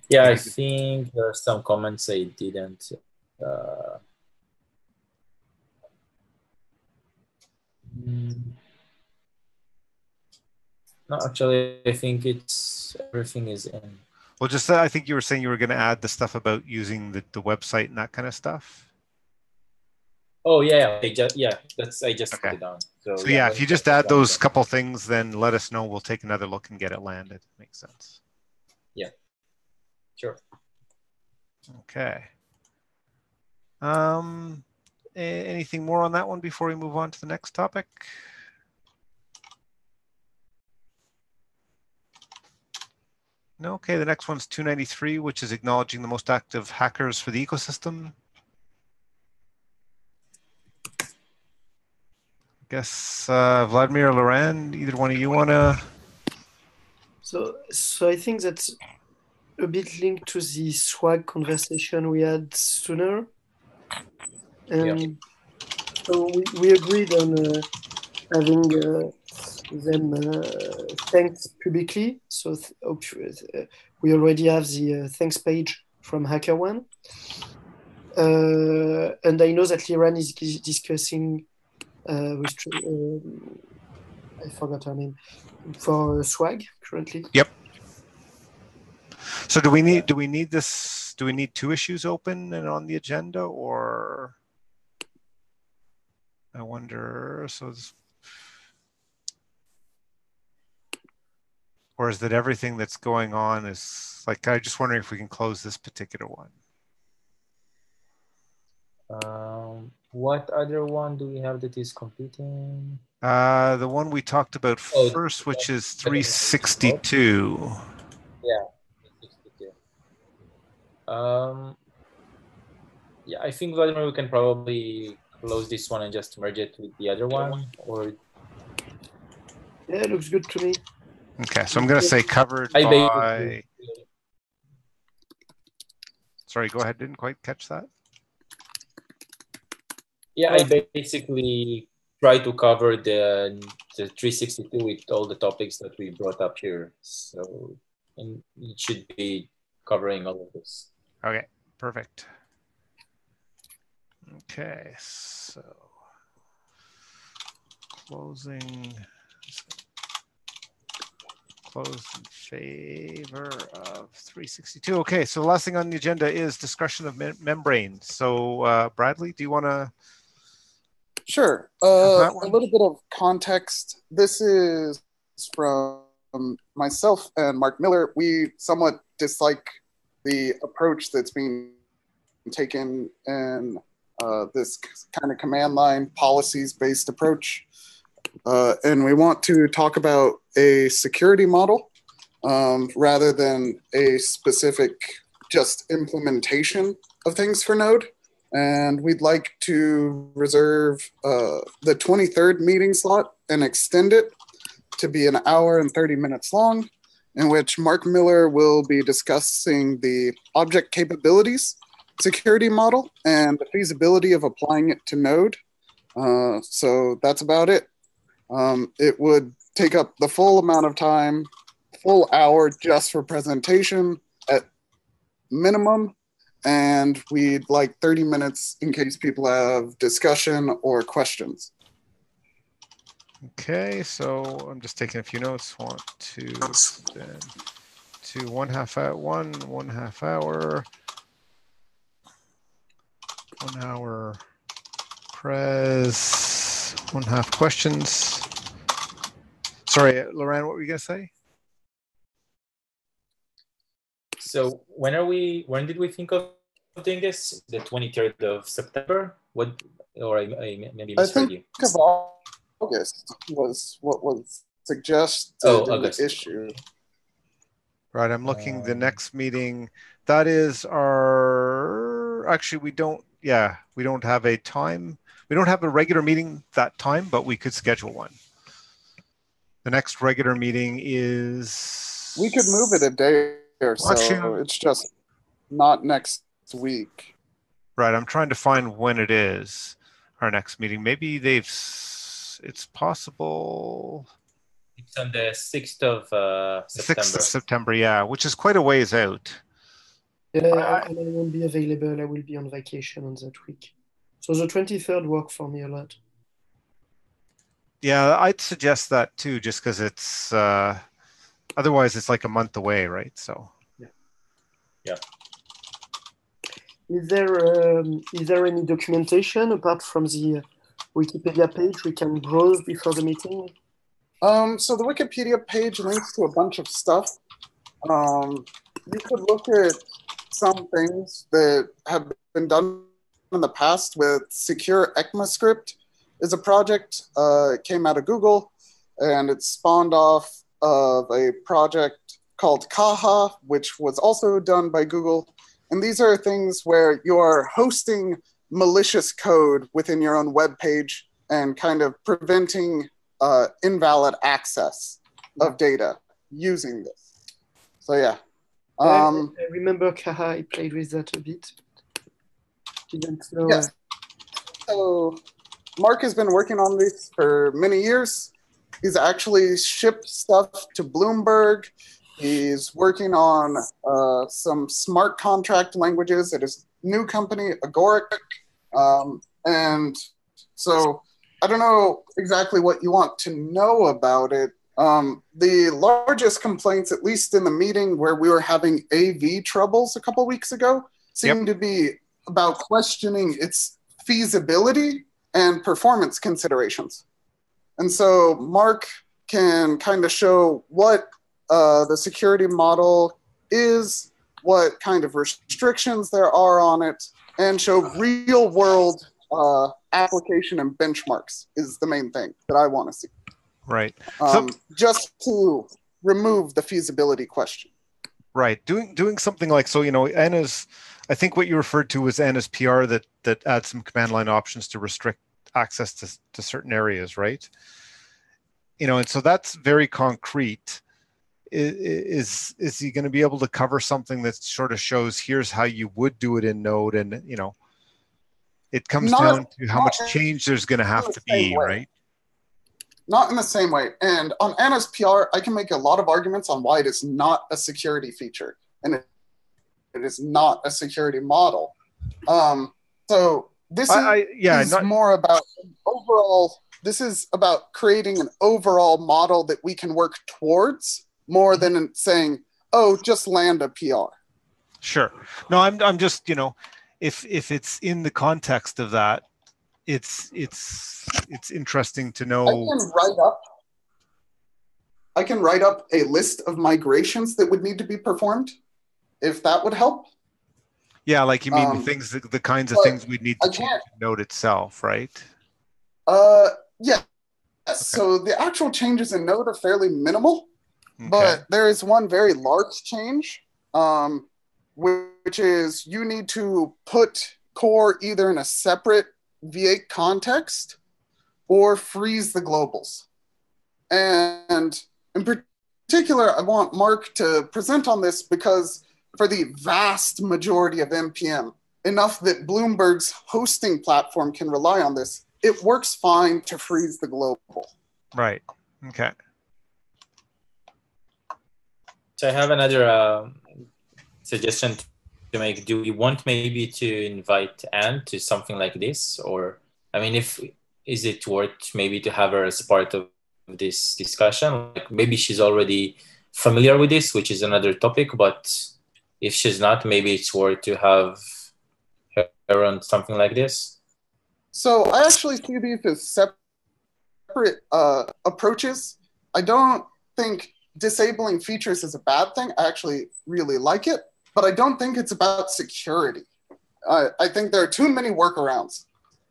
Speaker 2: Yeah, I think there are some comments I didn't. No, actually, I think everything is in.
Speaker 1: Well, just I think you were saying you were going to add the stuff about using the website and that kind of stuff.
Speaker 2: Oh yeah, I just put it down.
Speaker 1: So yeah, if you just add those couple things, then let us know. We'll take another look and get it landed. Makes sense.
Speaker 2: Yeah, sure.
Speaker 1: Okay. Anything more on that one before we move on to the next topic? No, okay, the next one's 293, which is acknowledging the most active hackers for the ecosystem. I guess Vladimir or Laurent, either one of you want to?
Speaker 3: So I think that's a bit linked to the swag conversation we had sooner. And so we agreed on having them thanked publicly. So we already have the thanks page from HackerOne. And I know that Liran is discussing with, I forgot her name, for swag currently.
Speaker 1: Yep. So do we need this? Do we need 2 issues open and on the agenda, or I wonder? Or is that everything that's going on is like, I'm just wondering if we can close this particular one.
Speaker 2: What other one do we have that is competing?
Speaker 1: The one we talked about first, which is 362.
Speaker 2: Yeah, 362. Yeah, I think, Vladimir, we can probably close this one and just merge it with the other one, or...
Speaker 3: Yeah, it looks good to me.
Speaker 1: Okay, so I'm going to say covered by... Sorry, go ahead. Didn't quite catch that.
Speaker 2: Yeah, I basically try to cover the 362 with all the topics that we brought up here. So and it should be covering all of this.
Speaker 1: Okay, perfect. Okay, so closing... Closed in favor of 362. Okay, so the last thing on the agenda is discussion of membranes. So Bradley, do you want to?
Speaker 4: Sure. A little bit of context. This is from myself and Mark Miller. We somewhat dislike the approach that's being taken in this kind of command line policies-based approach. And we want to talk about a security model rather than a specific just implementation of things for Node. And we'd like to reserve the 23rd meeting slot and extend it to be 1 hour and 30 minutes long, in which Mark Miller will be discussing the object capabilities security model and the feasibility of applying it to Node. So that's about it. It would take up the full amount of time, full hour just for presentation at minimum. And we'd like 30 minutes in case people have discussion or questions.
Speaker 1: Okay, so I'm just taking a few notes. Want to extend to 1/2 hour, 1/2 hour, 1 hour pres, 1/2 questions. Sorry, Laurent, what were you gonna say?
Speaker 2: So when did we think of doing this? The 23rd of September? What? Or I maybe misheard you.
Speaker 4: I think of August was what was suggested in the issue.
Speaker 1: Right, I'm looking the next meeting. That is our, actually we don't have a time. We don't have a regular meeting that time, but we could schedule one. The next regular meeting is...
Speaker 4: We could move it a day or so. Actually, it's just not next week.
Speaker 1: Right, I'm trying to find when it is, our next meeting. Maybe it's possible...
Speaker 2: It's on the 6th of September.
Speaker 1: 6th of September, yeah, which is quite a ways out.
Speaker 3: Yeah, and I won't be available. I will be on vacation on that week. So the 23rd worked for me a lot.
Speaker 1: Yeah, I'd suggest that too, just because it's otherwise it's like a month away, right? So
Speaker 2: yeah.
Speaker 3: Is there any documentation apart from the Wikipedia page we can browse before the meeting?
Speaker 4: So the Wikipedia page links to a bunch of stuff. You could look at some things that have been done in the past with Secure ECMAScript. Is a project. It came out of Google, and it spawned off of a project called Kaha, which was also done by Google. And these are things where you're hosting malicious code within your own web page and kind of preventing invalid access of data using this. So yeah.
Speaker 3: I remember Kaha, I played with that a bit. Didn't know.
Speaker 4: Yes. So Mark has been working on this for many years. He's actually shipped stuff to Bloomberg. He's working on some smart contract languages at his new company, Agoric. And so I don't know exactly what you want to know about it. The largest complaints, at least in the meeting where we were having AV troubles a couple weeks ago, seemed to be about questioning its feasibility and performance considerations. And so Mark can kind of show what the security model is, what kind of restrictions there are on it, and show real world application and benchmarks is the main thing that I want to see.
Speaker 1: Right.
Speaker 4: Just to remove the feasibility question.
Speaker 1: Right. Doing something like, so, Anna's, I think what you referred to was Anna's PR that adds some command line options to restrict access to certain areas, right? And so that's very concrete. Is he going to be able to cover something that sort of shows here's how you would do it in Node, and it comes down to how much change there's going to have to be, right?
Speaker 4: Not in the same way. And on Anna's PR, I can make a lot of arguments on why it is not a security feature and it is not a security model. So this is more about overall. This is about creating an overall model that we can work towards more than saying, "Oh, just land a PR."
Speaker 1: Sure. No, I'm just if it's in the context of that, it's interesting to know.
Speaker 4: I can write up a list of migrations that would need to be performed, if that would help.
Speaker 1: Yeah, like you mean the kinds of things we'd need to change in Node itself, right?
Speaker 4: Yeah. Okay. So the actual changes in Node are fairly minimal, but there is one very large change, which is you need to put core either in a separate V8 context or freeze the globals. And in particular, I want Mark to present on this because for the vast majority of NPM, enough that Bloomberg's hosting platform can rely on this, it works fine to freeze the global.
Speaker 1: Right. Okay.
Speaker 2: So I have another suggestion to make. Do we want maybe to invite Anne to something like this? Or, I mean, is it worth maybe to have her as part of this discussion? Like maybe she's already familiar with this, which is another topic, but if she's not, maybe it's worth to have her on something like this.
Speaker 4: So I actually see these as separate approaches. I don't think disabling features is a bad thing. I actually really like it, but I don't think it's about security. I think there are too many workarounds.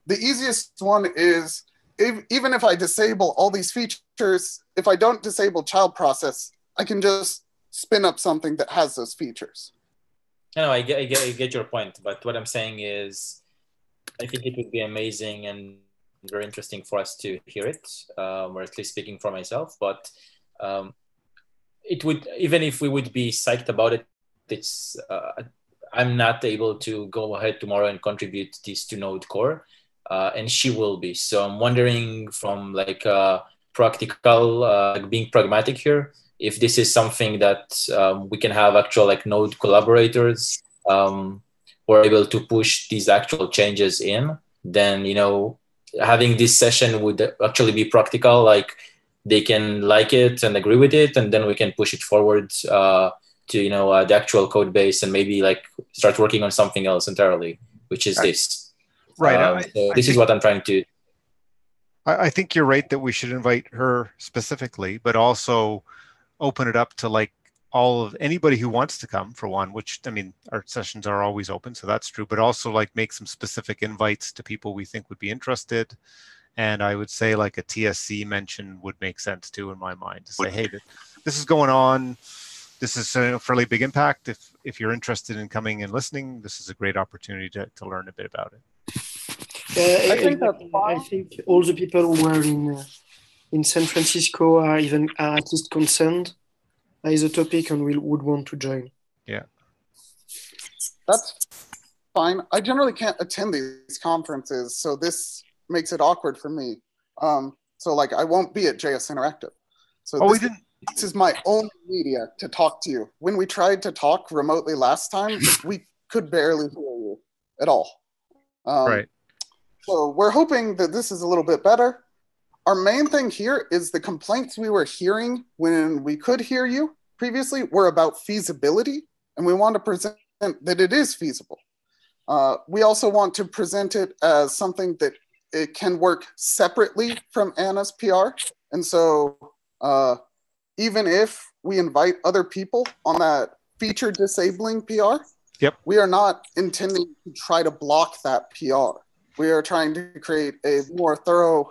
Speaker 4: The easiest one is even if I disable all these features, if I don't disable child process, I can just spin up something that has those features.
Speaker 2: No, I get your point, but what I'm saying is, I think it would be amazing and very interesting for us to hear it, or at least speaking for myself. But it would, even if we would be psyched about it, it's I'm not able to go ahead tomorrow and contribute this to Node Core, and she will be. So I'm wondering from like practical, being pragmatic here, if this is something that we can have actual like Node collaborators who are able to push these actual changes in, then, having this session would actually be practical. Like they can like it and agree with it, and then we can push it forward to, the actual code base and maybe like start working on something else entirely, which is this.
Speaker 1: Right.
Speaker 2: So this is what I'm trying to.
Speaker 1: I think you're right that we should invite her specifically, but also open it up to like all of anybody who wants to come, for one, which, I mean, our sessions are always open, so that's true, but also like make some specific invites to people we think would be interested. And I would say like a TSC mention would make sense too, in my mind, to say, hey, this is going on. this is a fairly big impact. If you're interested in coming and listening, this is a great opportunity to learn a bit about it.
Speaker 3: I think all the people who were in San Francisco are at least concerned by the topic and would want to join.
Speaker 1: Yeah.
Speaker 4: That's fine. I generally can't attend these conferences, so this makes it awkward for me. So like I won't be at JS Interactive. So this is my only media to talk to you. When we tried to talk remotely last time, we could barely hear you at all.
Speaker 1: Right.
Speaker 4: So we're hoping that this is a little bit better. Our main thing here is the complaints we were hearing when we could hear you previously were about feasibility, and we want to present that it is feasible. We also want to present it as something that it can work separately from Anna's PR. And so even if we invite other people on that feature disabling PR, we are not intending to try to block that PR. We are trying to create a more thorough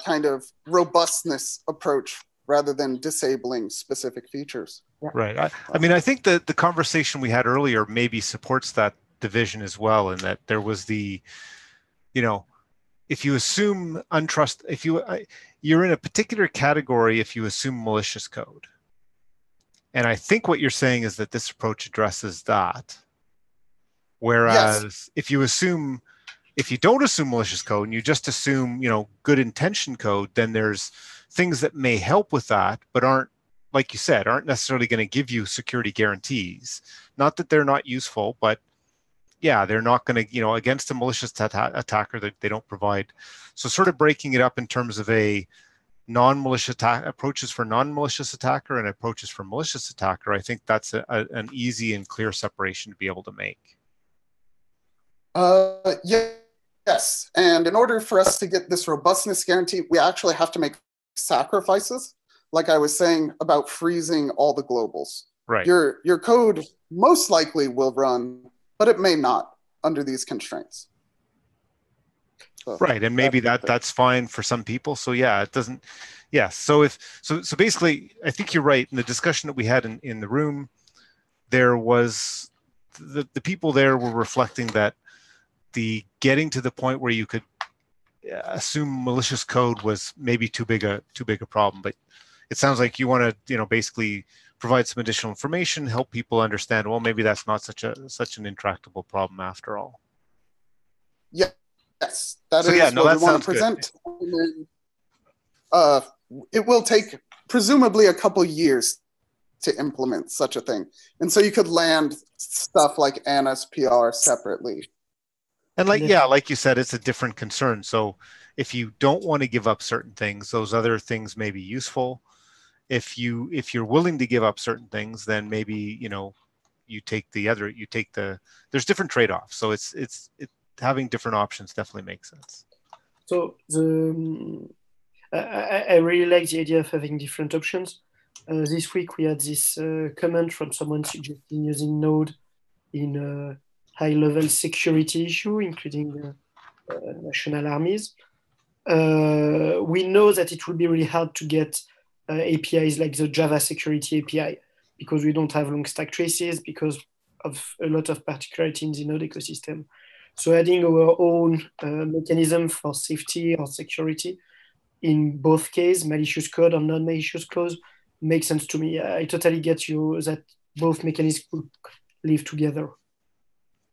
Speaker 4: kind of robustness approach rather than disabling specific features.
Speaker 1: Right. I mean, I think that the conversation we had earlier maybe supports that division as well, in that there was the, if you assume you're in a particular category if you assume malicious code. And I think what you're saying is that this approach addresses that. Whereas if you don't assume malicious code and you just assume, good intention code, then there's things that may help with that, but aren't, like you said, aren't necessarily going to give you security guarantees. Not that they're not useful, but yeah, they're not going to, against a malicious attacker that they don't provide. So sort of breaking it up in terms of a non-malicious approaches for non-malicious attacker and approaches for malicious attacker, I think that's an easy and clear separation to be able to make.
Speaker 4: Yes. And in order for us to get this robustness guarantee, we actually have to make sacrifices. Like I was saying about freezing all the globals.
Speaker 1: Right.
Speaker 4: Your code most likely will run, but it may not under these constraints.
Speaker 1: So right. And maybe that's fine for some people. So yeah, it doesn't. Yeah. So so basically, I think you're right. In the discussion that we had in the room, there was the people there were reflecting that the getting to the point where you could assume malicious code was maybe too big a problem. But it sounds like you want to, basically provide some additional information, help people understand, well, maybe that's not such an intractable problem after all.
Speaker 4: Yes, that is what we want to present. It will take presumably a couple years to implement such a thing. And so you could land stuff like Anna's PR separately.
Speaker 1: And like you said, it's a different concern. So if you don't want to give up certain things, those other things may be useful. If you're willing to give up certain things, then maybe, you take there's different trade-offs. So it's having different options definitely makes sense.
Speaker 3: So I really like the idea of having different options. This week we had this comment from someone suggesting using Node in high-level security issue, including national armies. We know that it will be really hard to get APIs like the Java security API because we don't have long stack traces because of a lot of particularity in the Node ecosystem. So adding our own mechanism for safety or security in both cases, malicious code or non-malicious code, makes sense to me. I totally get you that both mechanisms could live together.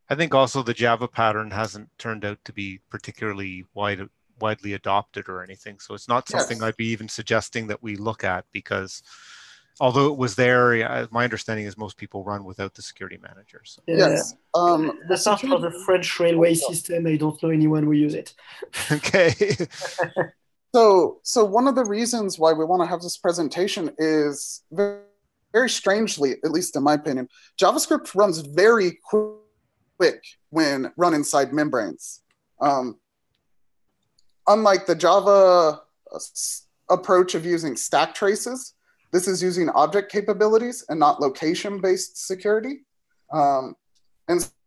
Speaker 1: I think also the Java pattern hasn't turned out to be particularly widely adopted or anything. So it's not something I'd be even suggesting that we look at, because although it was there, my understanding is most people run without the security manager. So.
Speaker 4: Yes.
Speaker 3: Apart from the French railway system, I don't know anyone who use it.
Speaker 1: Okay.
Speaker 4: So one of the reasons why we want to have this presentation is very, very strangely, at least in my opinion, JavaScript runs very quick when run inside membranes. Unlike the Java approach of using stack traces, this is using object capabilities and not location-based security. And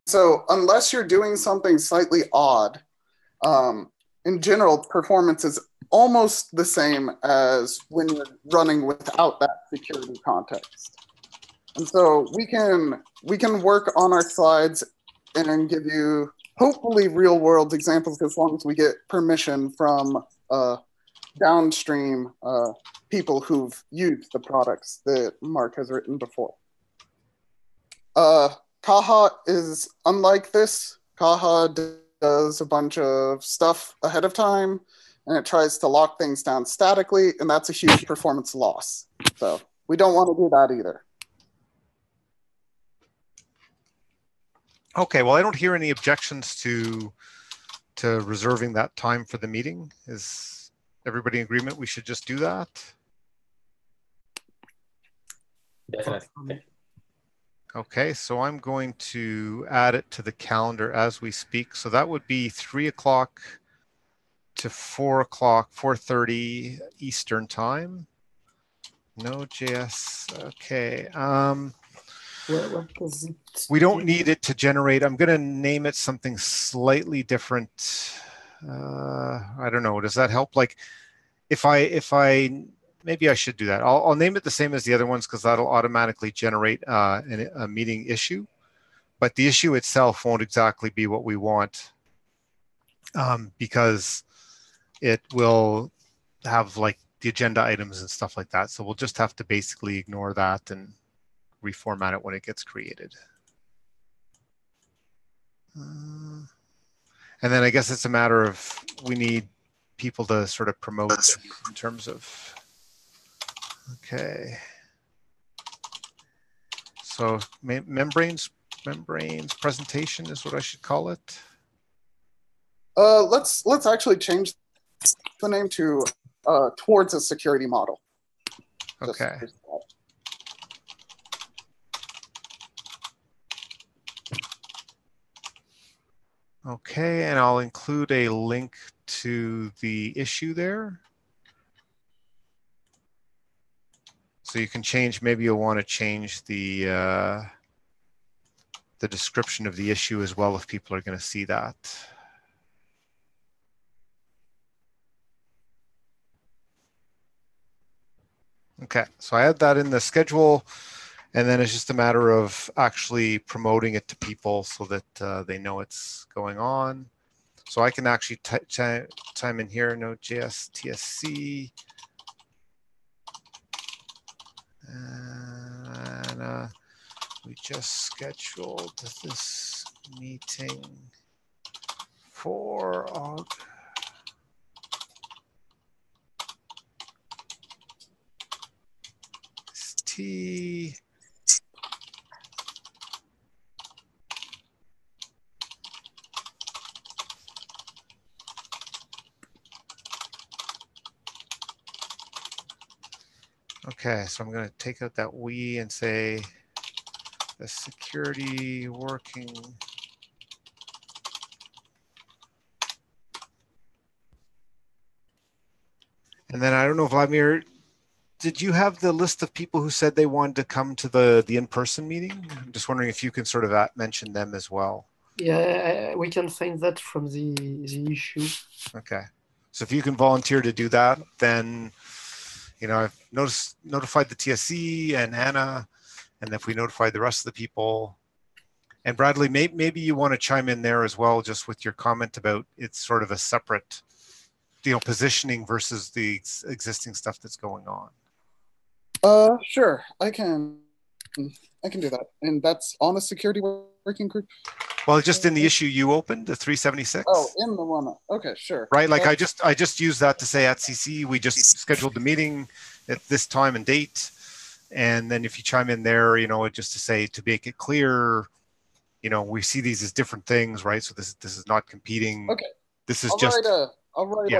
Speaker 4: so unless you're doing something slightly odd, in general, performance is almost the same as when you're running without that security context. And so we can work on our slides and give you hopefully real world examples as long as we get permission from downstream people who've used the products that Mark has written before. Kaha is unlike this. Kaha does a bunch of stuff ahead of time, and it tries to lock things down statically, and that's a huge performance loss. So we don't want to do that either.
Speaker 1: Okay, well, I don't hear any objections to reserving that time for the meeting. Is everybody in agreement we should just do that?
Speaker 2: Definitely.
Speaker 1: Okay, so I'm going to add it to the calendar as we speak. So that would be 3 o'clock to 4 o'clock, 4:30 Eastern time. Node.js, okay.
Speaker 3: What does it
Speaker 1: we don't need it to generate. I'm going to name it something slightly different. I don't know. Does that help? Like if I maybe I should do that. I'll name it the same as the other ones because that'll automatically generate a meeting issue. But the issue itself won't exactly be what we want because it will have like the agenda items and stuff like that. So we'll just have to basically ignore that and reformat it when it gets created. And then I guess it's a matter of we need people to sort of promote in terms of, okay. So membranes presentation is what I should call it.
Speaker 4: Let's actually change the name to towards a security model.
Speaker 1: Okay. Okay, and I'll include a link to the issue there. So you can change, maybe you'll want to change the description of the issue as well if people are going to see that. Okay, so I add that in the schedule, and then it's just a matter of actually promoting it to people so that they know it's going on. So I can actually time in here, Node.js TSC. And we just scheduled this meeting for T. Okay, so I'm going to take out that we and say the security working. And then I don't know, Vladimir, did you have the list of people who said they wanted to come to the in-person meeting? I'm just wondering if you can sort of mention them as well.
Speaker 3: Yeah, we can find that from the issue.
Speaker 1: Okay. So if you can volunteer to do that, then, you know, I've notified the TSC and Anna, and if we notify the rest of the people, and Bradley, maybe you want to chime in there as well, just with your comment about it's sort of a separate, you know, positioning versus the existing stuff that's going on.
Speaker 4: Sure, I can do that, and that's on a security working group.
Speaker 1: Well, just in the issue you opened, the 376.
Speaker 4: Oh, in the one. Okay, sure.
Speaker 1: Right, like I just used that to say at CC we just scheduled the meeting at this time and date, and then if you chime in there, you know, just to say to make it clear, you know, we see these as different things, right? So this is not competing.
Speaker 4: Okay.
Speaker 1: This is
Speaker 4: I'll write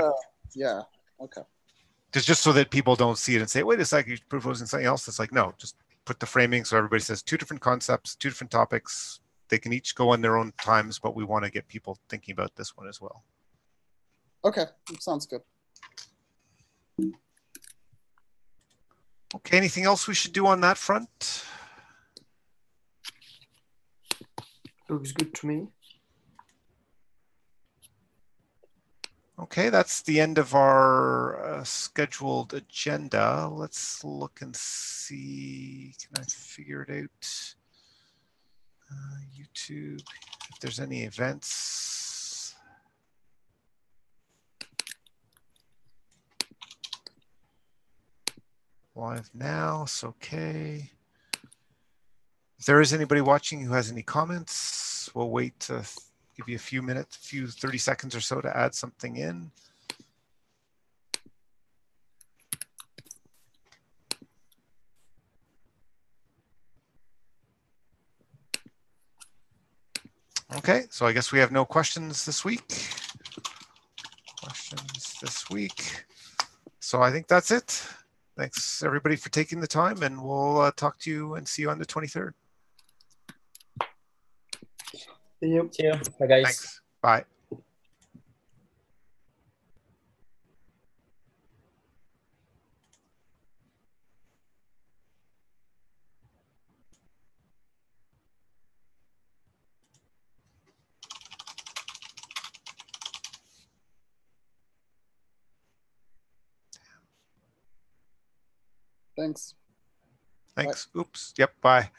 Speaker 4: yeah. Okay.
Speaker 1: Just so that people don't see it and say, wait a second, you're proposing something else. It's like, no, just put the framing so everybody says two different concepts, two different topics. They can each go on their own times, but we want to get people thinking about this one as well.
Speaker 4: Okay, sounds good.
Speaker 1: Okay, anything else we should do on that front?
Speaker 3: Looks good to me.
Speaker 1: Okay, that's the end of our scheduled agenda. Let's look and see. Can I figure it out? YouTube, if there's any events. Live now, it's okay. If there is anybody watching who has any comments, we'll wait to give you a few minutes, 30 seconds or so to add something in. Okay, so I guess we have no questions this week. So I think that's it. Thanks everybody for taking the time, and we'll talk to you and see you on the 23rd.
Speaker 3: See you.
Speaker 2: Bye, guys.
Speaker 1: Thanks. Bye.
Speaker 4: Thanks.
Speaker 1: Thanks. Bye. Oops. Yep. Bye.